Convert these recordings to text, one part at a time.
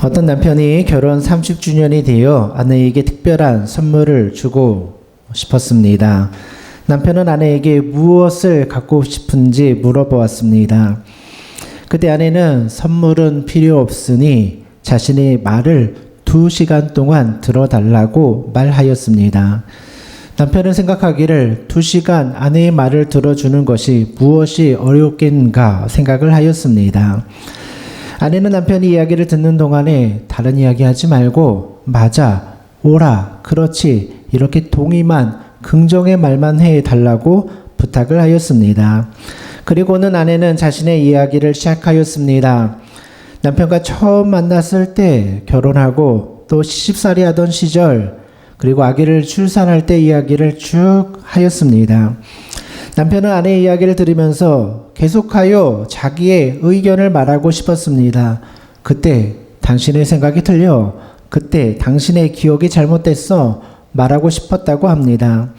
어떤 남편이 결혼 30주년이 되어 아내에게 특별한 선물을 주고 싶었습니다. 남편은 아내에게 무엇을 갖고 싶은지 물어보았습니다. 그때 아내는 선물은 필요 없으니 자신의 말을 2시간 동안 들어달라고 말하였습니다. 남편은 생각하기를 2시간 아내의 말을 들어주는 것이 무엇이 어렵겠는가 생각을 하였습니다. 아내는 남편이 이야기를 듣는 동안에 다른 이야기 하지 말고 맞아, 오라, 그렇지 이렇게 동의만 긍정의 말만 해달라고 부탁을 하였습니다. 그리고는 아내는 자신의 이야기를 시작하였습니다. 남편과 처음 만났을 때, 결혼하고 또 시집살이 하던 시절, 그리고 아기를 출산할 때 이야기를 쭉 하였습니다. 남편은 아내의 이야기를 들으면서 계속하여 자기의 의견을 말하고 싶었습니다. 그때 당신의 생각이 틀려. 그때 당신의 기억이 잘못됐어. 말하고 싶었다고 합니다.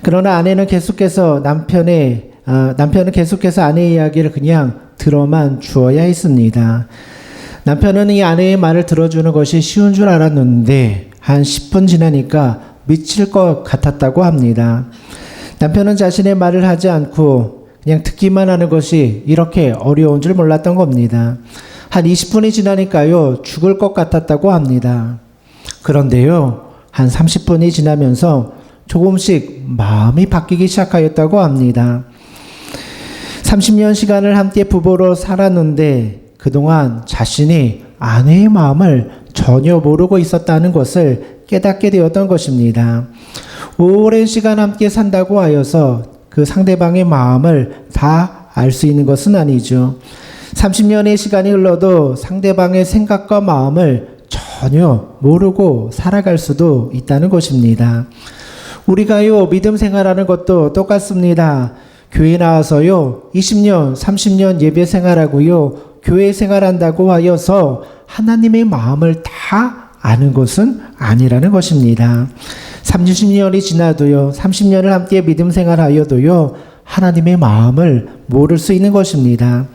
그러나 아내는 계속해서 남편은 계속해서 아내의 이야기를 그냥 들어만 주어야 했습니다. 남편은 이 아내의 말을 들어주는 것이 쉬운 줄 알았는데 한 10분 지나니까 미칠 것 같았다고 합니다. 남편은 자신의 말을 하지 않고 그냥 듣기만 하는 것이 이렇게 어려운 줄 몰랐던 겁니다. 한 20분이 지나니까요, 죽을 것 같았다고 합니다. 그런데요, 한 30분이 지나면서 조금씩 마음이 바뀌기 시작하였다고 합니다. 30년 시간을 함께 부부로 살았는데 그동안 자신이 아내의 마음을 전혀 모르고 있었다는 것을 깨닫게 되었던 것입니다. 오랜 시간 함께 산다고 하여서 그 상대방의 마음을 다 알 수 있는 것은 아니죠. 30년의 시간이 흘러도 상대방의 생각과 마음을 전혀 모르고 살아갈 수도 있다는 것입니다. 우리가요, 믿음 생활하는 것도 똑같습니다. 교회 나와서요, 20년, 30년 예배 생활하고요, 교회 생활한다고 하여서 하나님의 마음을 다 아는 것은 아니라는 것입니다. 30년이 지나도요, 30년을 함께 믿음 생활하여도요, 하나님의 마음을 모를 수 있는 것입니다.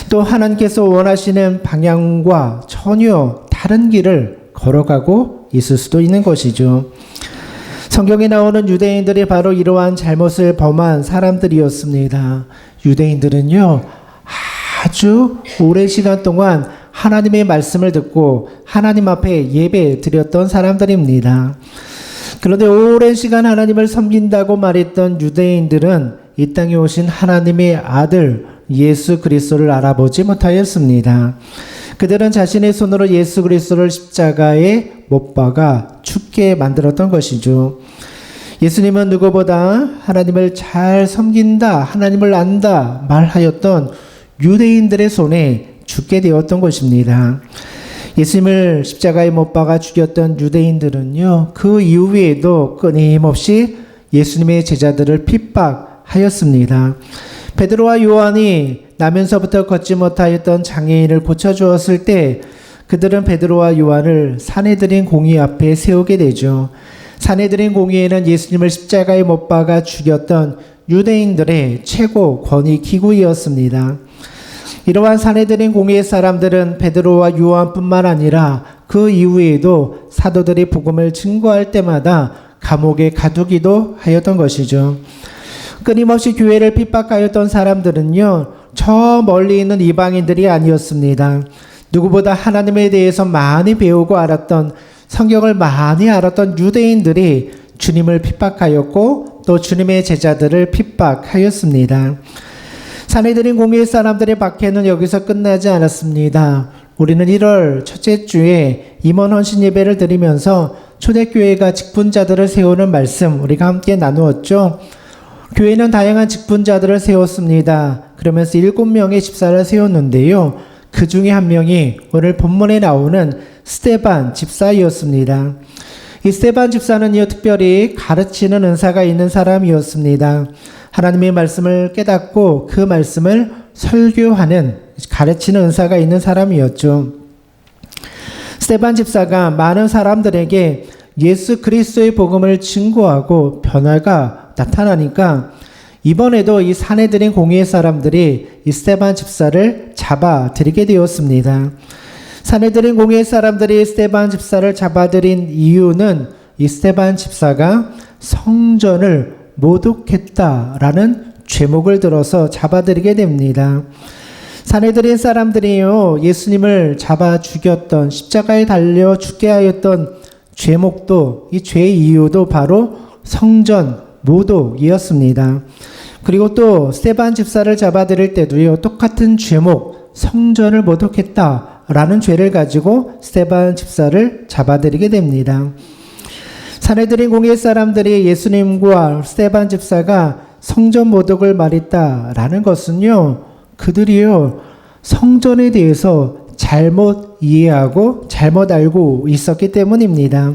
또 하나님께서 원하시는 방향과 전혀 다른 길을 걸어가고 있을 수도 있는 것이죠. 성경에 나오는 유대인들이 바로 이러한 잘못을 범한 사람들이었습니다. 유대인들은요, 아주 오랜 시간 동안 하나님의 말씀을 듣고 하나님 앞에 예배 드렸던 사람들입니다. 그런데 오랜 시간 하나님을 섬긴다고 말했던 유대인들은 이 땅에 오신 하나님의 아들 예수 그리스도를 알아보지 못하였습니다. 그들은 자신의 손으로 예수 그리스도를 십자가에 못 박아 죽게 만들었던 것이죠. 예수님은 누구보다 하나님을 잘 섬긴다, 하나님을 안다 말하였던 유대인들의 손에 죽게 되었던 것입니다. 예수님을 십자가에 못 박아 죽였던 유대인들은요, 그 이후에도 끊임없이 예수님의 제자들을 핍박하였습니다. 베드로와 요한이 나면서부터 걷지 못하였던 장애인을 고쳐주었을 때 그들은 베드로와 요한을 산헤드린 공의 앞에 세우게 되죠. 산헤드린 공의회는 예수님을 십자가에 못 박아 죽였던 유대인들의 최고 권위 기구이었습니다. 이러한 산헤드린 공의회 사람들은 베드로와 요한뿐만 아니라 그 이후에도 사도들이 복음을 증거할 때마다 감옥에 가두기도 하였던 것이죠. 끊임없이 교회를 핍박하였던 사람들은요, 저 멀리 있는 이방인들이 아니었습니다. 누구보다 하나님에 대해서 많이 배우고 알았던, 성경을 많이 알았던 유대인들이 주님을 핍박하였고 또 주님의 제자들을 핍박하였습니다. 산헤드린 공의회 사람들의 박해는 여기서 끝나지 않았습니다. 우리는 1월 첫째 주에 임원 헌신 예배를 드리면서 초대교회가 직분자들을 세우는 말씀 우리가 함께 나누었죠. 교회는 다양한 직분자들을 세웠습니다. 그러면서 7명의 집사를 세웠는데요. 그 중에 한 명이 오늘 본문에 나오는 스데반 집사였습니다. 이 스데반 집사는요, 특별히 가르치는 은사가 있는 사람이었습니다. 하나님의 말씀을 깨닫고 그 말씀을 설교하는, 가르치는 은사가 있는 사람이었죠. 스데반 집사가 많은 사람들에게 예수 그리스도의 복음을 증거하고 변화가 나타나니까 이번에도 이 산헤드린 공의회 사람들이 이 스데반 집사를 잡아들이게 되었습니다. 사내들인 공회의 사람들이 스데반 집사를 잡아들인 이유는 이 스데반 집사가 성전을 모독했다라는 죄목을 들어서 잡아들이게 됩니다. 사내들인 사람들이요, 예수님을 잡아 죽였던, 십자가에 달려 죽게 하였던 죄목도, 이 죄의 이유도 바로 성전 모독이었습니다. 그리고 또 스데반 집사를 잡아들일 때도요, 똑같은 죄목, 성전을 모독했다라는 죄를 가지고 스데반 집사를 잡아들이게 됩니다. 사내들인 공회 사람들이 예수님과 스데반 집사가 성전 모독을 말했다라는 것은요, 그들이요, 성전에 대해서 잘못 이해하고 잘못 알고 있었기 때문입니다.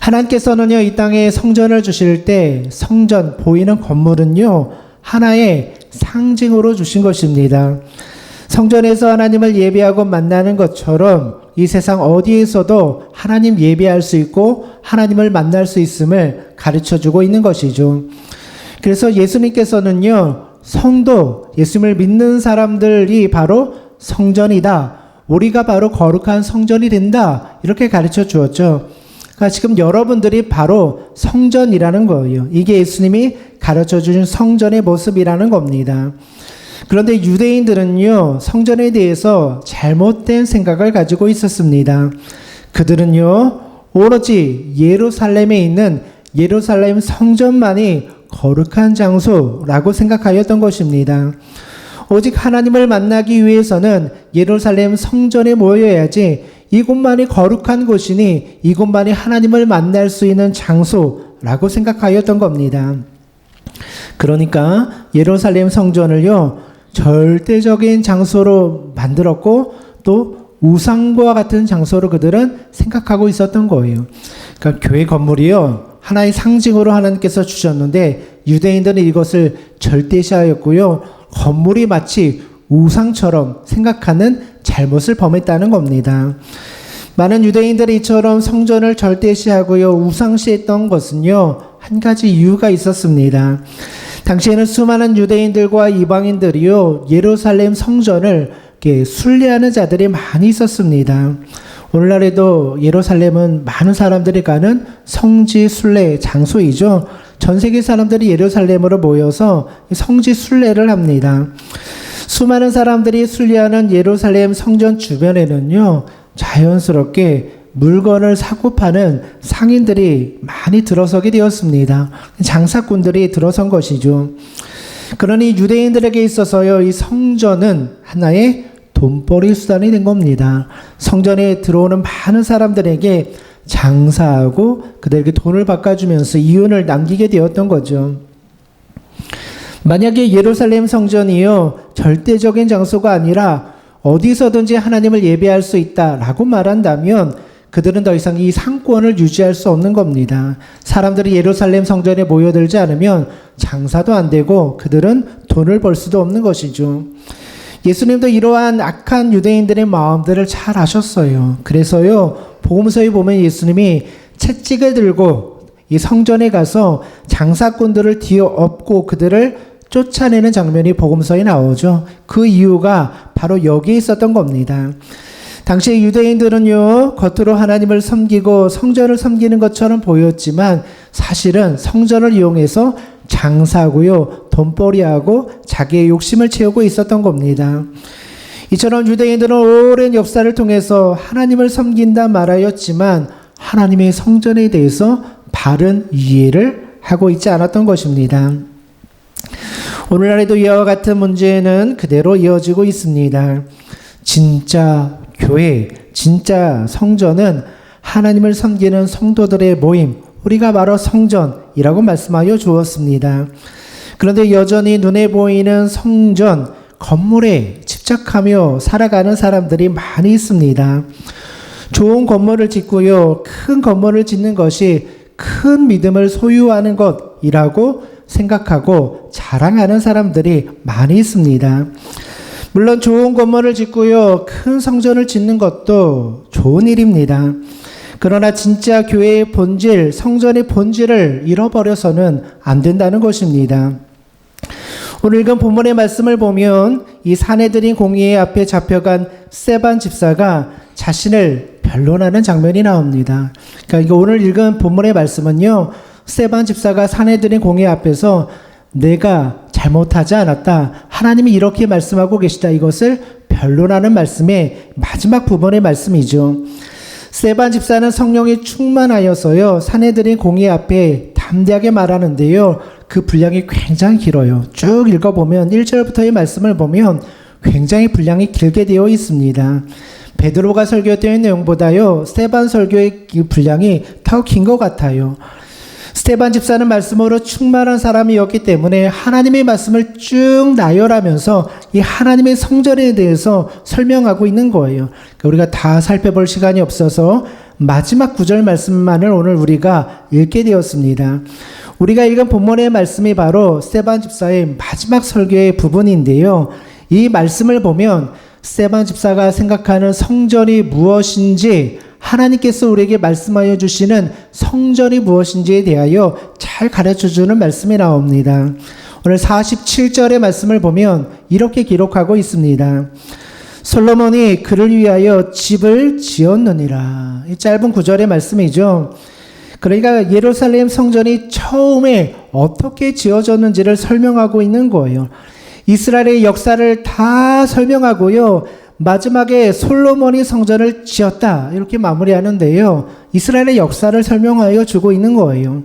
하나님께서는요, 이 땅에 성전을 주실 때 성전, 보이는 건물은요, 하나의 상징으로 주신 것입니다. 성전에서 하나님을 예배하고 만나는 것처럼 이 세상 어디에서도 하나님 예배할 수 있고 하나님을 만날 수 있음을 가르쳐주고 있는 것이죠. 그래서 예수님께서는요, 성도, 예수님을 믿는 사람들이 바로 성전이다. 우리가 바로 거룩한 성전이 된다. 이렇게 가르쳐 주었죠. 그러니까 지금 여러분들이 바로 성전이라는 거예요. 이게 예수님이 가르쳐 주신 성전의 모습이라는 겁니다. 그런데 유대인들은요, 성전에 대해서 잘못된 생각을 가지고 있었습니다. 그들은요, 오로지 예루살렘에 있는 예루살렘 성전만이 거룩한 장소라고 생각하였던 것입니다. 오직 하나님을 만나기 위해서는 예루살렘 성전에 모여야지 이곳만이 거룩한 곳이니 이곳만이 하나님을 만날 수 있는 장소라고 생각하였던 겁니다. 그러니까 예루살렘 성전을요, 절대적인 장소로 만들었고 또 우상과 같은 장소로 그들은 생각하고 있었던 거예요. 그러니까 교회 건물이요, 하나의 상징으로 하나님께서 주셨는데 유대인들은 이것을 절대시하였고요, 건물이 마치 우상처럼 생각하는 잘못을 범했다는 겁니다. 많은 유대인들이 이처럼 성전을 절대시하고요, 우상시했던 것은요, 한 가지 이유가 있었습니다. 당시에는 수많은 유대인들과 이방인들이요, 예루살렘 성전을 이렇게 순례하는 자들이 많이 있었습니다. 오늘날에도 예루살렘은 많은 사람들이 가는 성지 순례 장소이죠. 전 세계 사람들이 예루살렘으로 모여서 성지 순례를 합니다. 수많은 사람들이 순례하는 예루살렘 성전 주변에는요, 자연스럽게 물건을 사고 파는 상인들이 많이 들어서게 되었습니다. 장사꾼들이 들어선 것이죠. 그러니 유대인들에게 있어서요, 이 성전은 하나의 돈벌이 수단이 된 겁니다. 성전에 들어오는 많은 사람들에게 장사하고 그들에게 돈을 바꿔주면서 이윤을 남기게 되었던 거죠. 만약에 예루살렘 성전이요, 절대적인 장소가 아니라 어디서든지 하나님을 예배할 수 있다라고 말한다면 그들은 더 이상 이 상권을 유지할 수 없는 겁니다. 사람들이 예루살렘 성전에 모여들지 않으면 장사도 안 되고 그들은 돈을 벌 수도 없는 것이죠. 예수님도 이러한 악한 유대인들의 마음들을 잘 아셨어요. 그래서요, 복음서에 보면 예수님이 채찍을 들고 이 성전에 가서 장사꾼들을 뒤엎고 그들을 쫓아내는 장면이 복음서에 나오죠. 그 이유가 바로 여기에 있었던 겁니다. 당시 유대인들은요, 겉으로 하나님을 섬기고 성전을 섬기는 것처럼 보였지만 사실은 성전을 이용해서 장사하고요, 돈벌이하고 자기의 욕심을 채우고 있었던 겁니다. 이처럼 유대인들은 오랜 역사를 통해서 하나님을 섬긴다 말하였지만 하나님의 성전에 대해서 바른 이해를 하고 있지 않았던 것입니다. 오늘날에도 이와 같은 문제는 그대로 이어지고 있습니다. 진짜 교회, 진짜 성전은 하나님을 섬기는 성도들의 모임, 우리가 바로 성전이라고 말씀하여 주었습니다. 그런데 여전히 눈에 보이는 성전, 건물에 집착하며 살아가는 사람들이 많이 있습니다. 좋은 건물을 짓고요, 큰 건물을 짓는 것이 큰 믿음을 소유하는 것이라고 생각하고 자랑하는 사람들이 많이 있습니다. 물론 좋은 건물을 짓고요, 큰 성전을 짓는 것도 좋은 일입니다. 그러나 진짜 교회의 본질, 성전의 본질을 잃어버려서는 안 된다는 것입니다. 오늘 읽은 본문의 말씀을 보면 이 사내들인 공의 앞에 잡혀간 스데반 집사가 자신을 변론하는 장면이 나옵니다. 그러니까 오늘 읽은 본문의 말씀은요, 스데반 집사가 사내들인 공회 앞에서 내가 잘못하지 않았다, 하나님이 이렇게 말씀하고 계시다, 이것을 변론하는 말씀의 마지막 부분의 말씀이죠. 스데반 집사는 성령이 충만하여서요, 사내들인 공회 앞에 담대하게 말하는데요, 그 분량이 굉장히 길어요. 쭉 읽어보면 1절부터의 말씀을 보면 굉장히 분량이 길게 되어 있습니다. 베드로가 설교했던 내용보다요, 스데반 설교의 분량이 더 긴 것 같아요. 스데반 집사는 말씀으로 충만한 사람이었기 때문에 하나님의 말씀을 쭉 나열하면서 이 하나님의 성전에 대해서 설명하고 있는 거예요. 그러니까 우리가 다 살펴볼 시간이 없어서 마지막 9절 말씀만을 오늘 우리가 읽게 되었습니다. 우리가 읽은 본문의 말씀이 바로 스데반 집사의 마지막 설교의 부분인데요. 이 말씀을 보면 스데반 집사가 생각하는 성전이 무엇인지, 하나님께서 우리에게 말씀하여 주시는 성전이 무엇인지에 대하여 잘 가르쳐주는 말씀이 나옵니다. 오늘 47절의 말씀을 보면 이렇게 기록하고 있습니다. 솔로몬이 그를 위하여 집을 지었느니라. 이 짧은 9절의 말씀이죠. 그러니까 예루살렘 성전이 처음에 어떻게 지어졌는지를 설명하고 있는 거예요. 이스라엘의 역사를 다 설명하고요, 마지막에 솔로몬이 성전을 지었다, 이렇게 마무리하는데요, 이스라엘의 역사를 설명하여 주고 있는 거예요.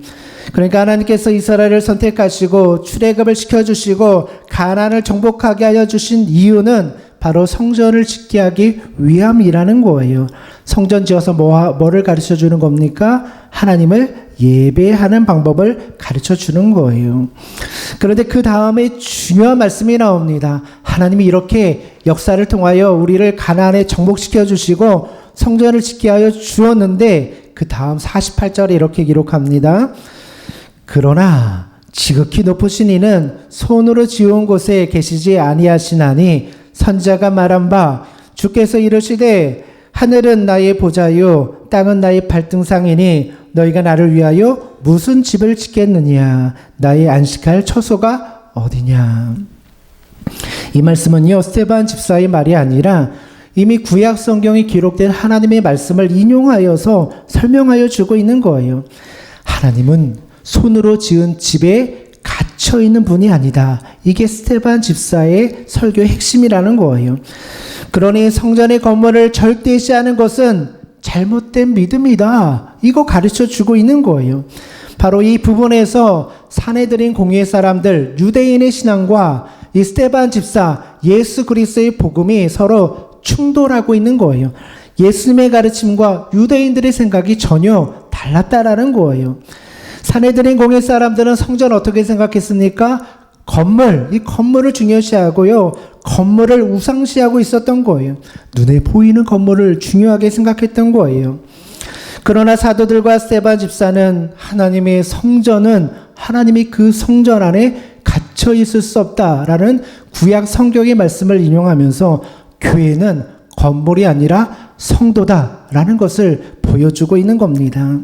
그러니까 하나님께서 이스라엘을 선택하시고 출애굽을 시켜주시고 가나안을 정복하게 하여 주신 이유는 바로 성전을 짓게 하기 위함이라는 거예요. 성전 지어서 뭐를 가르쳐 주는 겁니까? 하나님을 예배하는 방법을 가르쳐 주는 거예요. 그런데 그 다음에 중요한 말씀이 나옵니다. 하나님이 이렇게 역사를 통하여 우리를 가나안에 정복시켜 주시고 성전을 짓게 하여 주었는데 그 다음 48절에 이렇게 기록합니다. 그러나 지극히 높으신 이는 손으로 지은 곳에 계시지 아니하시나니 선지자가 말한 바 주께서 이르시되 하늘은 나의 보좌요 땅은 나의 발등상이니 너희가 나를 위하여 무슨 집을 짓겠느냐, 나의 안식할 처소가 어디냐. 이 말씀은요, 스데반 집사의 말이 아니라 이미 구약 성경에 기록된 하나님의 말씀을 인용하여서 설명하여 주고 있는 거예요. 하나님은 손으로 지은 집에 갇혀 있는 분이 아니다. 이게 스데반 집사의 설교의 핵심이라는 거예요. 그러니 성전의 건물을 절대시하는 것은 잘못된 믿음이다, 이거 가르쳐 주고 있는 거예요. 바로 이 부분에서 사내들인 공회의 사람들, 유대인의 신앙과 이 스데반 집사, 예수 그리스도의 복음이 서로 충돌하고 있는 거예요. 예수님의 가르침과 유대인들의 생각이 전혀 달랐다라는 거예요. 사내들인 공회 사람들은 성전 어떻게 생각했습니까? 이 건물을 중요시하고요, 건물을 우상시하고 있었던 거예요. 눈에 보이는 건물을 중요하게 생각했던 거예요. 그러나 사도들과 스데반 집사는 하나님의 성전은 하나님이 그 성전 안에 갇혀 있을 수 없다라는 구약 성경의 말씀을 인용하면서 교회는 건물이 아니라 성도다라는 것을 보여주고 있는 겁니다.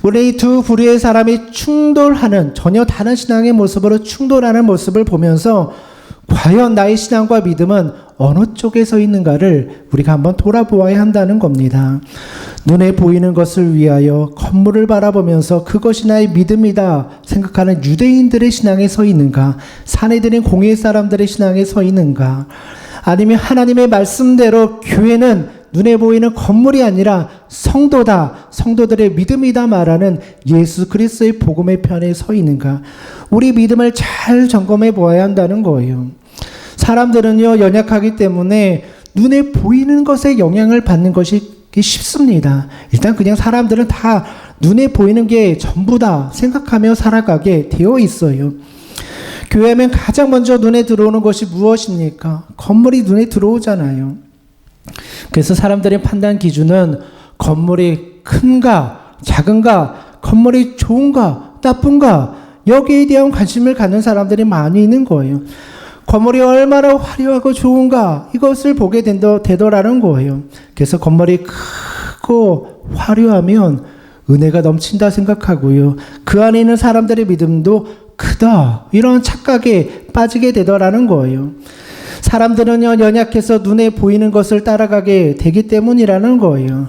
우리 이 두 부류의 사람이 충돌하는, 전혀 다른 신앙의 모습으로 충돌하는 모습을 보면서 과연 나의 신앙과 믿음은 어느 쪽에 서 있는가를 우리가 한번 돌아보아야 한다는 겁니다. 눈에 보이는 것을 위하여 건물을 바라보면서 그것이 나의 믿음이다 생각하는 유대인들의 신앙에 서 있는가, 사내들인 공회 사람들의 신앙에 서 있는가, 아니면 하나님의 말씀대로 교회는 눈에 보이는 건물이 아니라 성도다, 성도들의 믿음이다 말하는 예수 그리스도의 복음의 편에 서 있는가, 우리 믿음을 잘 점검해 보아야 한다는 거예요. 사람들은요, 연약하기 때문에 눈에 보이는 것에 영향을 받는 것이 쉽습니다. 일단 그냥 사람들은 다 눈에 보이는 게 전부다 생각하며 살아가게 되어 있어요. 교회하면 가장 먼저 눈에 들어오는 것이 무엇입니까? 건물이 눈에 들어오잖아요. 그래서 사람들의 판단 기준은 건물이 큰가 작은가, 건물이 좋은가 나쁜가, 여기에 대한 관심을 갖는 사람들이 많이 있는 거예요. 건물이 얼마나 화려하고 좋은가, 이것을 보게 되더라는 거예요. 그래서 건물이 크고 화려하면 은혜가 넘친다 생각하고요, 그 안에 있는 사람들의 믿음도 크다, 이런 착각에 빠지게 되더라는 거예요. 사람들은요, 연약해서 눈에 보이는 것을 따라가게 되기 때문이라는 거예요.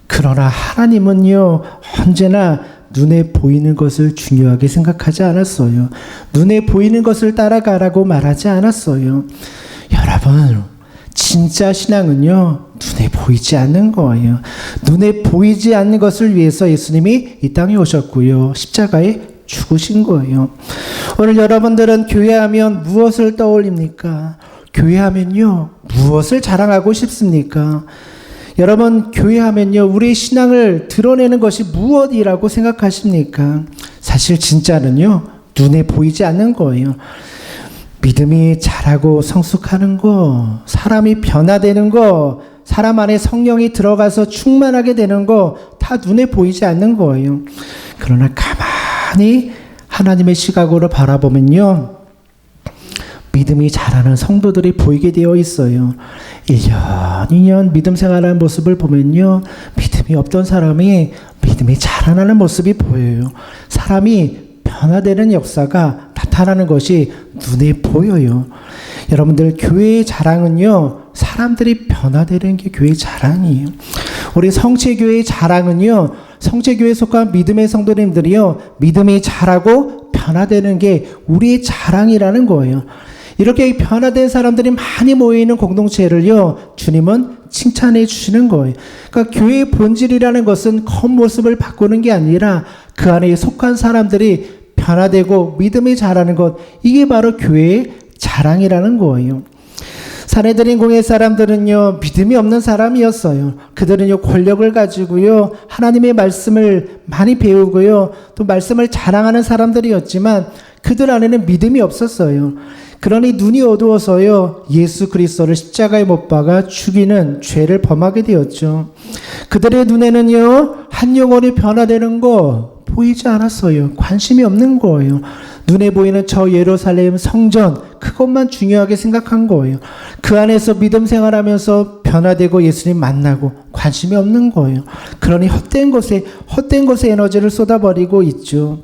그러나 하나님은요, 언제나 눈에 보이는 것을 중요하게 생각하지 않았어요. 눈에 보이는 것을 따라가라고 말하지 않았어요. 여러분, 진짜 신앙은요, 눈에 보이지 않는 거예요. 눈에 보이지 않는 것을 위해서 예수님이 이 땅에 오셨고요, 십자가에 죽으신 거예요. 오늘 여러분들은 교회하면 무엇을 떠올립니까? 교회하면요, 무엇을 자랑하고 싶습니까? 여러분, 교회하면요, 우리의 신앙을 드러내는 것이 무엇이라고 생각하십니까? 사실 진짜는요, 눈에 보이지 않는 거예요. 믿음이 자라고 성숙하는 거, 사람이 변화되는 거, 사람 안에 성령이 들어가서 충만하게 되는 거, 다 눈에 보이지 않는 거예요. 그러나 가만히 하나님의 시각으로 바라보면요, 믿음이 자라는 성도들이 보이게 되어 있어요. 1년, 2년 믿음 생활하는 모습을 보면요, 믿음이 없던 사람이 믿음이 자라나는 모습이 보여요. 사람이 변화되는 역사가 나타나는 것이 눈에 보여요. 여러분들, 교회의 자랑은요, 사람들이 변화되는 게 교회의 자랑이에요. 우리 성체교회의 자랑은요, 성체교회에 속한 믿음의 성도님들이요, 믿음이 자라고 변화되는 게 우리의 자랑이라는 거예요. 이렇게 변화된 사람들이 많이 모여있는 공동체를요, 주님은 칭찬해 주시는 거예요. 그러니까 교회의 본질이라는 것은 겉모습을 바꾸는 게 아니라 그 안에 속한 사람들이 변화되고 믿음이 자라는 것, 이게 바로 교회의 자랑이라는 거예요. 사내들인 공의 사람들은요, 믿음이 없는 사람이었어요. 그들은요, 권력을 가지고요, 하나님의 말씀을 많이 배우고요, 또 말씀을 자랑하는 사람들이었지만 그들 안에는 믿음이 없었어요. 그러니 눈이 어두워서요, 예수 그리스도를 십자가에 못 박아 죽이는 죄를 범하게 되었죠. 그들의 눈에는요, 한 영혼이 변화되는 거 보이지 않았어요. 관심이 없는 거예요. 눈에 보이는 저 예루살렘 성전, 그것만 중요하게 생각한 거예요. 그 안에서 믿음 생활하면서 변화되고 예수님 만나고 관심이 없는 거예요. 그러니 헛된 것에 에너지를 쏟아버리고 있죠.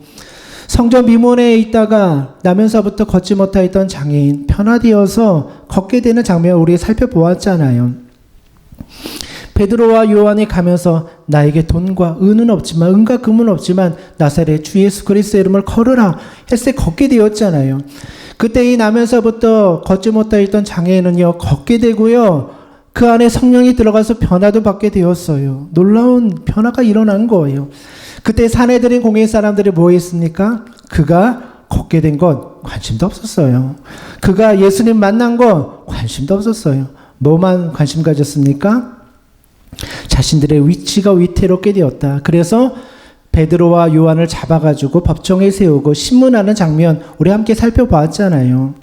성전 미문에 있다가 나면서부터 걷지 못하였던 장애인, 변화되어서 걷게 되는 장면을 우리 살펴보았잖아요. 베드로와 요한이 가면서 나에게 돈과 은은 없지만, 은과 금은 없지만 나사렛 주 예수 그리스도의 이름을 걸으라 했을 때 걷게 되었잖아요. 그때 이 나면서부터 걷지 못하였던 장애인은요, 걷게 되고요, 그 안에 성령이 들어가서 변화도 받게 되었어요. 놀라운 변화가 일어난 거예요. 그때 사내들인 공회 사람들이 뭐 했습니까? 그가 걷게 된 것 관심도 없었어요. 그가 예수님 만난 것 관심도 없었어요. 뭐만 관심 가졌습니까? 자신들의 위치가 위태롭게 되었다. 그래서 베드로와 요한을 잡아가지고 법정에 세우고 신문하는 장면 우리 함께 살펴봤잖아요.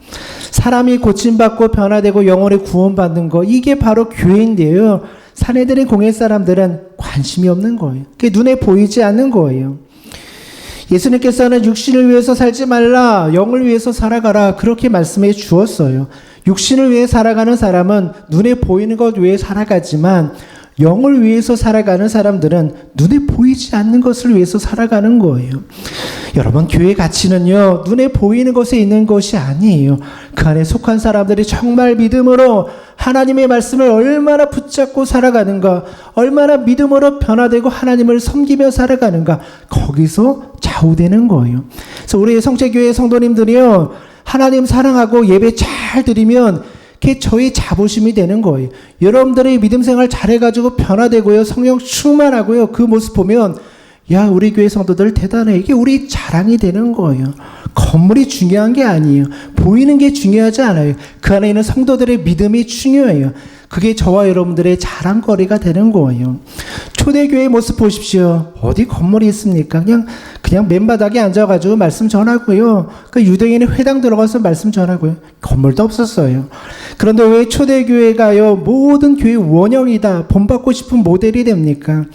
사람이 고침받고 변화되고 영혼이 구원받는 거, 이게 바로 교회인데요, 사내들의 공회 사람들은 관심이 없는 거예요. 그게 눈에 보이지 않는 거예요. 예수님께서는 육신을 위해서 살지 말라, 영을 위해서 살아가라, 그렇게 말씀해 주었어요. 육신을 위해 살아가는 사람은 눈에 보이는 것 위해 살아가지만, 영을 위해서 살아가는 사람들은 눈에 보이지 않는 것을 위해서 살아가는 거예요. 여러분, 교회 가치는요, 눈에 보이는 것에 있는 것이 아니에요. 그 안에 속한 사람들이 정말 믿음으로 하나님의 말씀을 얼마나 붙잡고 살아가는가, 얼마나 믿음으로 변화되고 하나님을 섬기며 살아가는가, 거기서 좌우되는 거예요. 그래서 우리 성체교회 성도님들이요, 하나님 사랑하고 예배 잘 드리면 그게 저희 자부심이 되는 거예요. 여러분들의 믿음 생활 잘해가지고 변화되고요, 성령 충만하고요, 그 모습 보면 야, 우리 교회 성도들 대단해. 이게 우리 자랑이 되는 거예요. 건물이 중요한 게 아니에요. 보이는 게 중요하지 않아요. 그 안에 있는 성도들의 믿음이 중요해요. 그게 저와 여러분들의 자랑거리가 되는 거예요. 초대교회 모습 보십시오. 어디 건물이 있습니까? 그냥 맨바닥에 앉아가지고 말씀 전하고요. 그 유대인의 회당 들어가서 말씀 전하고요. 건물도 없었어요. 그런데 왜 초대교회가요, 모든 교회 원형이다, 본받고 싶은 모델이 됩니까?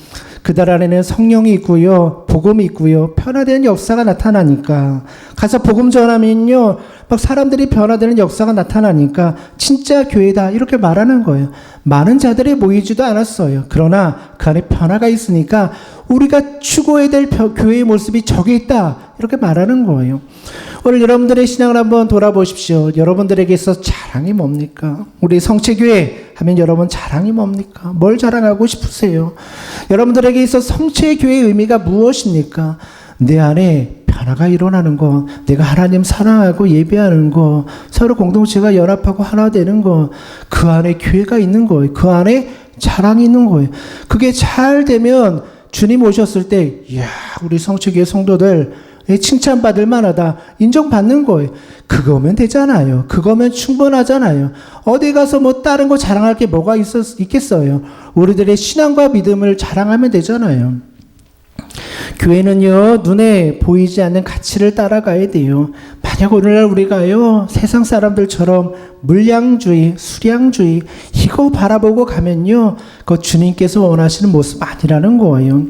그들 안에는 성령이 있고요, 복음이 있고요, 변화되는 역사가 나타나니까, 가서 복음 전하면요, 막 사람들이 변화되는 역사가 나타나니까 진짜 교회다, 이렇게 말하는 거예요. 많은 자들이 모이지도 않았어요. 그러나 그 안에 변화가 있으니까 우리가 추구해야 될 교회의 모습이 저기 있다, 이렇게 말하는 거예요. 오늘 여러분들의 신앙을 한번 돌아보십시오. 여러분들에게 있어서 자랑이 뭡니까? 우리 성체교회 하면 여러분 자랑이 뭡니까? 뭘 자랑하고 싶으세요? 여러분들에게 있어서 성체교회의 의미가 무엇입니까? 내 안에 변화가 일어나는 거, 내가 하나님 사랑하고 예배하는 거, 서로 공동체가 연합하고 하나 되는 거, 그 안에 교회가 있는 거예요. 그 안에 자랑이 있는 거예요. 그게 잘 되면 주님 오셨을 때, 이야, 우리 성체교회 성도들 칭찬받을 만하다, 인정받는 거예요. 그거면 되잖아요. 그거면 충분하잖아요. 어디 가서 뭐 다른 거 자랑할 게 뭐가 있겠어요. 우리들의 신앙과 믿음을 자랑하면 되잖아요. 교회는요, 눈에 보이지 않는 가치를 따라가야 돼요. 만약 오늘날 우리가요, 세상 사람들처럼 물량주의, 수량주의, 이거 바라보고 가면요, 그 주님께서 원하시는 모습 아니라는 거예요.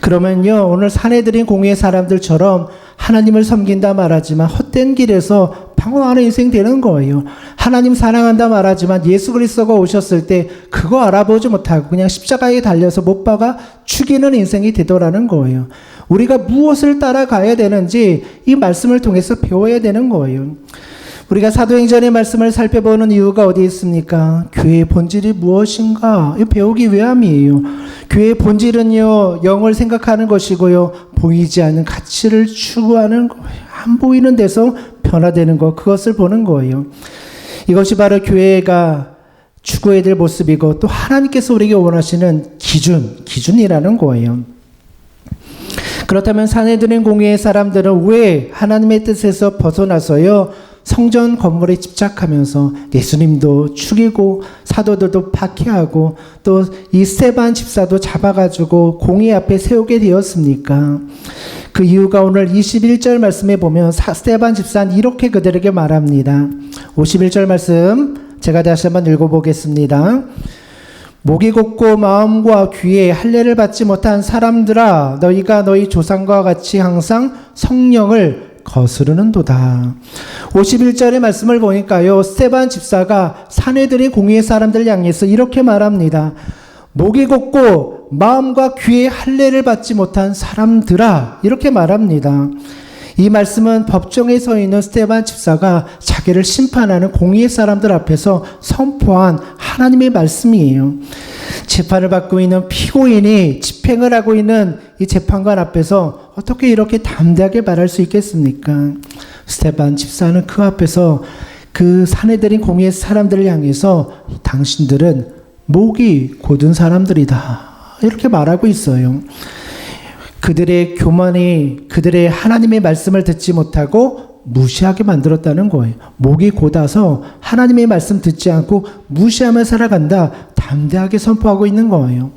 그러면요, 오늘 사내들인 공의의 사람들처럼 하나님을 섬긴다 말하지만 헛된 길에서 방황하는 인생 되는 거예요. 하나님 사랑한다 말하지만 예수 그리스도가 오셨을 때 그거 알아보지 못하고 그냥 십자가에 달려서 못 박아 죽이는 인생이 되더라는 거예요. 우리가 무엇을 따라가야 되는지 이 말씀을 통해서 배워야 되는 거예요. 우리가 사도행전의 말씀을 살펴보는 이유가 어디 있습니까? 교회의 본질이 무엇인가? 배우기 위함이에요. 교회의 본질은요, 영을 생각하는 것이고요, 보이지 않는 가치를 추구하는 거예요. 안 보이는 데서 변화되는 것, 그것을 보는 거예요. 이것이 바로 교회가 추구해야 될 모습이고 또 하나님께서 우리에게 원하시는 기준이라는 거예요. 그렇다면 사내들인 공의의 사람들은 왜 하나님의 뜻에서 벗어나서요, 성전 건물에 집착하면서 예수님도 죽이고 사도들도 박해하고 또 이 스데반 집사도 잡아가지고 공의 앞에 세우게 되었습니까? 그 이유가 오늘 21절 말씀에 보면 스데반 집사는 이렇게 그들에게 말합니다. 51절 말씀 제가 다시 한번 읽어보겠습니다. 목이 곧고 마음과 귀에 할례를 받지 못한 사람들아, 너희가 너희 조상과 같이 항상 성령을 거스르는도다. 51절의 말씀을 보니까요, 스데반 집사가 사내들의 공의의 사람들을 향해서 이렇게 말합니다. 목이 곧고 마음과 귀에 할례를 받지 못한 사람들아, 이렇게 말합니다. 이 말씀은 법정에 서 있는 스데반 집사가 자기를 심판하는 공의의 사람들 앞에서 선포한 하나님의 말씀이에요. 재판을 받고 있는 피고인이 집행을 하고 있는 이 재판관 앞에서 어떻게 이렇게 담대하게 말할 수 있겠습니까? 스데반 집사는 그 앞에서 그 사내들인 공의의 사람들을 향해서 당신들은 목이 곧은 사람들이다, 이렇게 말하고 있어요. 그들의 교만이 그들의 하나님의 말씀을 듣지 못하고 무시하게 만들었다는 거예요. 목이 곧아서 하나님의 말씀 듣지 않고 무시하며 살아간다, 담대하게 선포하고 있는 거예요.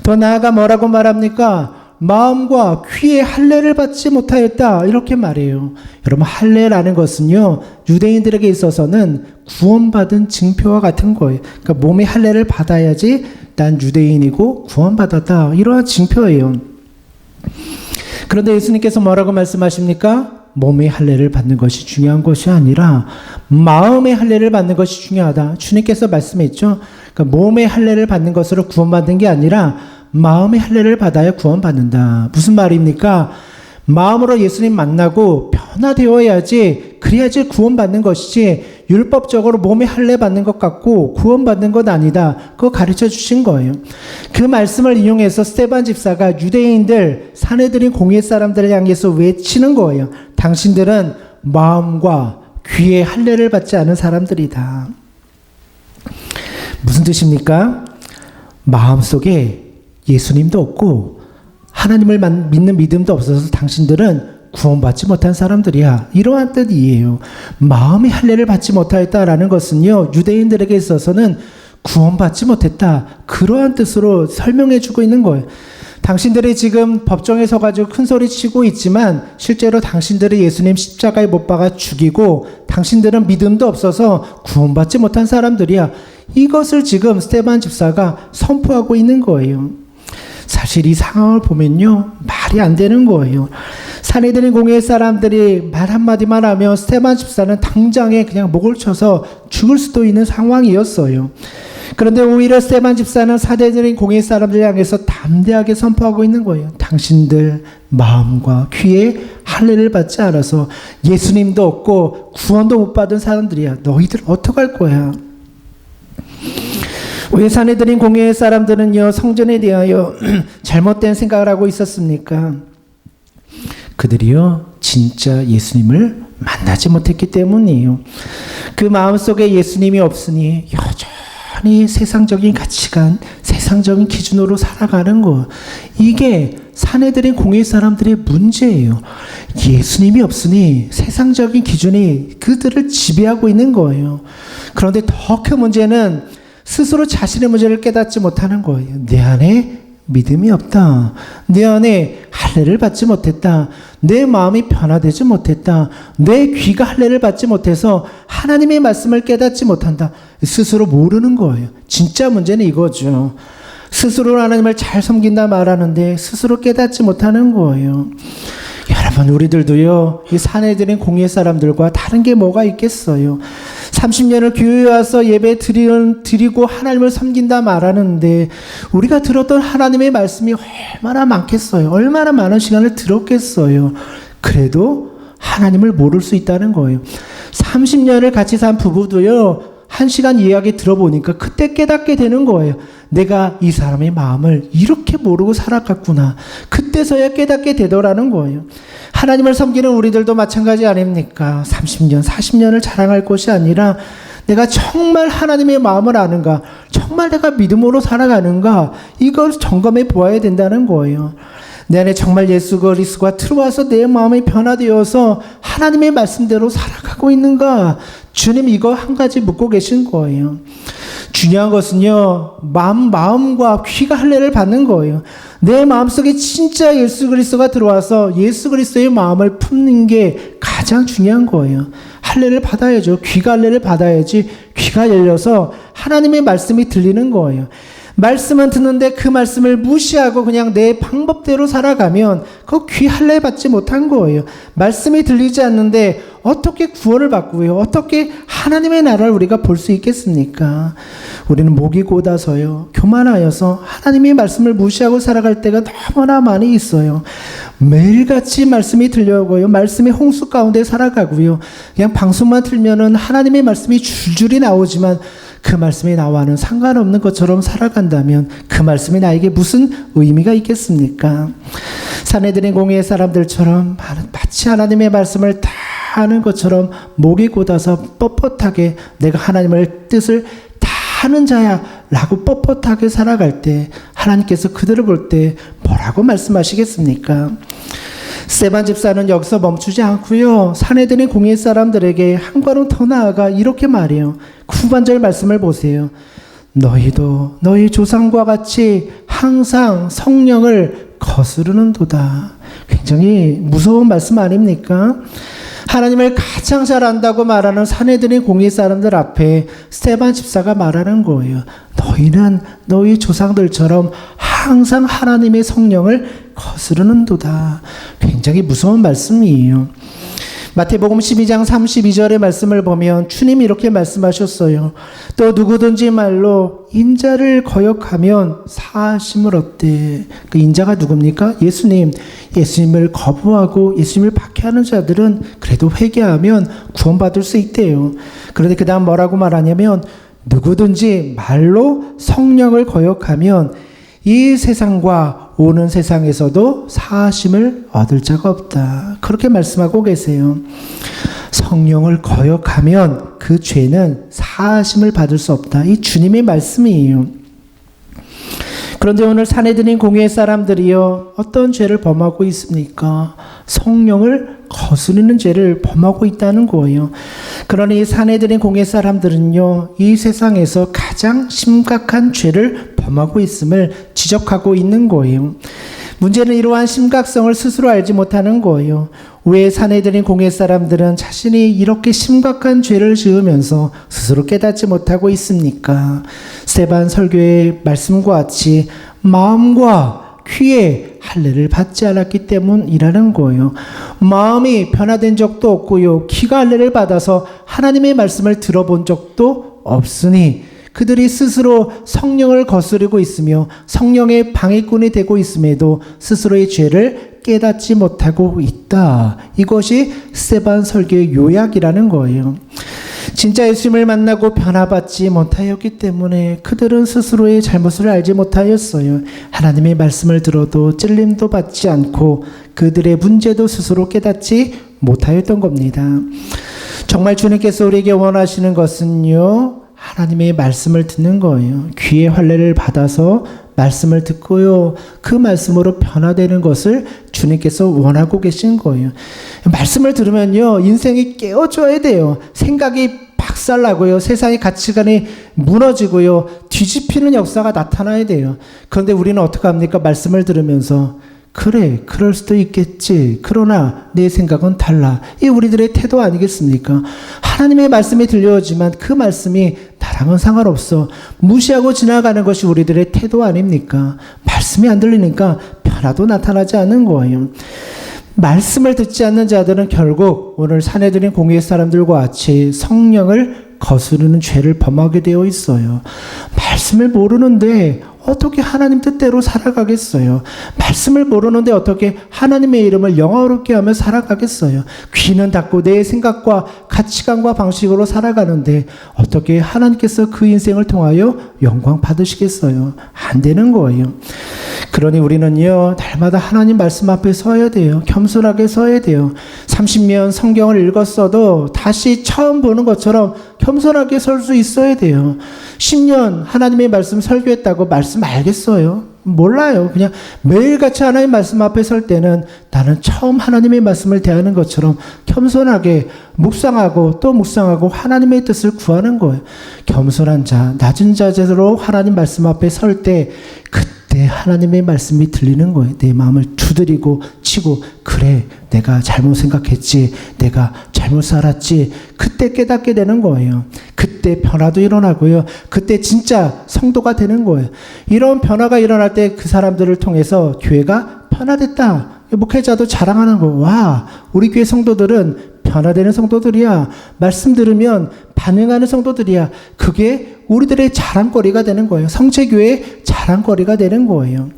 더 나아가 뭐라고 말합니까? 마음과 귀에 할례를 받지 못하였다, 이렇게 말해요. 여러분, 할례라는 것은요, 유대인들에게 있어서는 구원받은 증표와 같은 거예요. 그러니까 몸에 할례를 받아야지 난 유대인이고 구원받았다, 이러한 증표예요. 그런데 예수님께서 뭐라고 말씀하십니까? 몸의 할례를 받는 것이 중요한 것이 아니라 마음의 할례를 받는 것이 중요하다. 주님께서 말씀했죠. 그러니까 몸의 할례를 받는 것으로 구원받는 게 아니라 마음의 할례를 받아야 구원받는다. 무슨 말입니까? 마음으로 예수님 만나고 변화되어야지, 그래야지 구원받는 것이지 율법적으로 몸에 할례 받는 것 같고 구원받는 것 아니다. 그거 가르쳐 주신 거예요. 그 말씀을 인용해서 스데반 집사가 유대인들, 사내들인 공의 사람들을 향해서 외치는 거예요. 당신들은 마음과 귀에 할례를 받지 않은 사람들이다. 무슨 뜻입니까? 마음속에 예수님도 없고 하나님을 믿는 믿음도 없어서 당신들은 구원받지 못한 사람들이야, 이러한 뜻이에요. 마음의 할례를 받지 못하였다라는 것은요, 유대인들에게 있어서는 구원받지 못했다, 그러한 뜻으로 설명해 주고 있는 거예요. 당신들이 지금 법정에 서가지고 큰 소리 치고 있지만 실제로 당신들이 예수님 십자가에 못 박아 죽이고 당신들은 믿음도 없어서 구원받지 못한 사람들이야, 이것을 지금 스데반 집사가 선포하고 있는 거예요. 사실 이 상황을 보면요, 말이 안 되는 거예요. 사내들인 공의의 사람들이 말 한마디만 하면 스데반 집사는 당장에 그냥 목을 쳐서 죽을 수도 있는 상황이었어요. 그런데 오히려 스데반 집사는 사내들인 공회 사람들 향해서 담대하게 선포하고 있는 거예요. 당신들 마음과 귀에 할례를 받지 않아서 예수님도 없고 구원도 못 받은 사람들이야. 너희들 어떡할 거야? 왜 사내들인 공회의 사람들은요, 성전에 대하여 잘못된 생각을 하고 있었습니까? 그들이요, 진짜 예수님을 만나지 못했기 때문이에요. 그 마음속에 예수님이 없으니 여전히 세상적인 가치관, 세상적인 기준으로 살아가는 거. 이게 사내들인 공회 사람들의 문제예요. 예수님이 없으니 세상적인 기준이 그들을 지배하고 있는 거예요. 그런데 더 큰 문제는 스스로 자신의 문제를 깨닫지 못하는 거예요. 내 안에 믿음이 없다. 내 안에 할례를 받지 못했다. 내 마음이 변화되지 못했다. 내 귀가 할례를 받지 못해서 하나님의 말씀을 깨닫지 못한다. 스스로 모르는 거예요. 진짜 문제는 이거죠. 스스로 하나님을 잘 섬긴다 말하는데 스스로 깨닫지 못하는 거예요. 여러분, 우리들도요, 이 사내들인 공회 사람들과 다른 게 뭐가 있겠어요? 30년을 교회에 와서 예배 드리고 하나님을 섬긴다 말하는데 우리가 들었던 하나님의 말씀이 얼마나 많겠어요? 얼마나 많은 시간을 들었겠어요? 그래도 하나님을 모를 수 있다는 거예요. 30년을 같이 산 부부도요, 1시간 이야기 들어보니까 그때 깨닫게 되는 거예요. 내가 이 사람의 마음을 이렇게 모르고 살아갔구나. 그때서야 깨닫게 되더라는 거예요. 하나님을 섬기는 우리들도 마찬가지 아닙니까? 30년, 40년을 자랑할 것이 아니라 내가 정말 하나님의 마음을 아는가? 정말 내가 믿음으로 살아가는가? 이걸 점검해 보아야 된다는 거예요. 내 안에 정말 예수 그리스도가 들어와서 내 마음이 변화되어서 하나님의 말씀대로 살아가고 있는가? 주님 이거 한 가지 묻고 계신 거예요. 중요한 것은요, 마음과 귀가 할례를 받는 거예요. 내 마음속에 진짜 예수 그리스도가 들어와서 예수 그리스도의 마음을 품는 게 가장 중요한 거예요. 할례를 받아야죠. 귀가 할례를 받아야지 귀가 열려서 하나님의 말씀이 들리는 거예요. 말씀은 듣는데 그 말씀을 무시하고 그냥 내 방법대로 살아가면 그 귀 할례 받지 못한 거예요. 말씀이 들리지 않는데 어떻게 구원을 받고요? 어떻게 하나님의 나라를 우리가 볼 수 있겠습니까? 우리는 목이 곧아서요, 교만하여서 하나님의 말씀을 무시하고 살아갈 때가 너무나 많이 있어요. 매일같이 말씀이 들려오고요, 말씀의 홍수 가운데 살아가고요, 그냥 방송만 틀면은 하나님의 말씀이 줄줄이 나오지만 그 말씀이 나와는 상관없는 것처럼 살아간다면 그 말씀이 나에게 무슨 의미가 있겠습니까? 사내들인 공회의 사람들처럼 마치 하나님의 말씀을 다 아는 것처럼 목이 곧아서 뻣뻣하게 내가 하나님의 뜻을 다 아는 자야 라고 뻣뻣하게 살아갈 때 하나님께서 그들을 볼 때 뭐라고 말씀하시겠습니까? 스데반 집사는 여기서 멈추지 않고요, 사내들인 공회 사람들에게 한 걸음 더 나아가 이렇게 말해요. 후반절 말씀을 보세요. 너희도 너희 조상과 같이 항상 성령을 거스르는도다. 굉장히 무서운 말씀 아닙니까? 하나님을 가장 잘 안다고 말하는 사내들인 공회 사람들 앞에 스데반 집사가 말하는 거예요. 너희는 너희 조상들처럼 항상 하나님의 성령을 거스르는도다. 굉장히 무서운 말씀이에요. 마태복음 12장 32절의 말씀을 보면 주님이 이렇게 말씀하셨어요. 또 누구든지 말로 인자를 거역하면 사하심을 얻되. 그 인자가 누굽니까? 예수님을 거부하고 예수님을 박해하는 자들은 그래도 회개하면 구원받을 수 있대요. 그런데 그 다음 뭐라고 말하냐면 누구든지 말로 성령을 거역하면 이 세상과 오는 세상에서도 사하심을 얻을 자가 없다. 그렇게 말씀하고 계세요. 성령을 거역하면 그 죄는 사하심을 받을 수 없다. 이 주님의 말씀이에요. 그런데 오늘 사내들인 공회 사람들이요, 어떤 죄를 범하고 있습니까? 성령을 거스르는 죄를 범하고 있다는 거예요. 그러니 사내들인 공회 사람들은요, 이 세상에서 가장 심각한 죄를 범하고 있음을 지적하고 있는 거예요. 문제는 이러한 심각성을 스스로 알지 못하는 거예요. 왜 사내들인 공회 사람들은 자신이 이렇게 심각한 죄를 지으면서 스스로 깨닫지 못하고 있습니까? 스데반 설교의 말씀과 같이 마음과 귀에 할례를 받지 않았기 때문이라는 거예요. 마음이 변화된 적도 없고요, 귀가 할례를 받아서 하나님의 말씀을 들어본 적도 없으니 그들이 스스로 성령을 거스르고 있으며 성령의 방해꾼이 되고 있음에도 스스로의 죄를 깨닫지 못하고 있다. 이것이 스데반 설교의 요약이라는 거예요. 진짜 예수님을 만나고 변화받지 못하였기 때문에 그들은 스스로의 잘못을 알지 못하였어요. 하나님의 말씀을 들어도 찔림도 받지 않고 그들의 문제도 스스로 깨닫지 못하였던 겁니다. 정말 주님께서 우리에게 원하시는 것은요, 하나님의 말씀을 듣는 거예요. 귀의 할례를 받아서 말씀을 듣고요, 그 말씀으로 변화되는 것을 주님께서 원하고 계신 거예요. 말씀을 들으면요, 인생이 깨어져야 돼요. 생각이 박살나고요, 세상의 가치관이 무너지고요, 뒤집히는 역사가 나타나야 돼요. 그런데 우리는 어떻게 합니까? 말씀을 들으면서 그래, 그럴 수도 있겠지. 그러나 내 생각은 달라. 이 우리들의 태도 아니겠습니까? 하나님의 말씀이 들려오지만 그 말씀이 나랑은 상관없어. 무시하고 지나가는 것이 우리들의 태도 아닙니까? 말씀이 안 들리니까 변화도 나타나지 않는 거예요. 말씀을 듣지 않는 자들은 결국 오늘 사내들인 공의의 사람들과 같이 성령을 거스르는 죄를 범하게 되어 있어요. 말씀을 모르는데 어떻게 하나님 뜻대로 살아가겠어요? 말씀을 모르는데 어떻게 하나님의 이름을 영화롭게 하며 살아가겠어요? 귀는 닫고 내 생각과 가치관과 방식으로 살아가는데 어떻게 하나님께서 그 인생을 통하여 영광 받으시겠어요? 안 되는 거예요. 그러니 우리는요, 날마다 하나님 말씀 앞에 서야 돼요. 겸손하게 서야 돼요. 30년 성경을 읽었어도 다시 처음 보는 것처럼 겸손하게 설 수 있어야 돼요. 10년 하나님의 말씀 설교했다고 말씀 알겠어요? 몰라요. 그냥 매일같이 하나님 말씀 앞에 설 때는 나는 처음 하나님의 말씀을 대하는 것처럼 겸손하게 묵상하고 또 묵상하고 하나님의 뜻을 구하는 거예요. 겸손한 자, 낮은 자세로 하나님 말씀 앞에 설 때 그때 하나님의 말씀이 들리는 거예요. 내 마음을 두드리고 치고, 그래, 내가 잘못 생각했지, 내가 잘못 살았지, 그때 깨닫게 되는 거예요. 그때 변화도 일어나고요, 그때 진짜 성도가 되는 거예요. 이런 변화가 일어날 때 그 사람들을 통해서 교회가 변화됐다, 목회자도 자랑하는 거. 와, 우리 교회 성도들은 변화되는 성도들이야. 말씀 들으면 반응하는 성도들이야. 그게 우리들의 자랑거리가 되는 거예요. 성체교회의 자랑거리가 되는 거예요.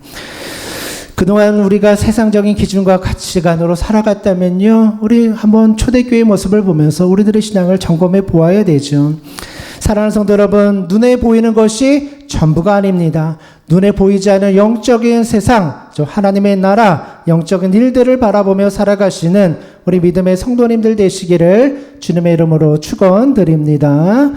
그동안 우리가 세상적인 기준과 가치관으로 살아갔다면요, 우리 한번 초대교회의 모습을 보면서 우리들의 신앙을 점검해 보아야 되죠. 사랑하는 성도 여러분, 눈에 보이는 것이 전부가 아닙니다. 눈에 보이지 않는 영적인 세상, 하나님의 나라, 영적인 일들을 바라보며 살아가시는 우리 믿음의 성도님들 되시기를 주님의 이름으로 축원드립니다.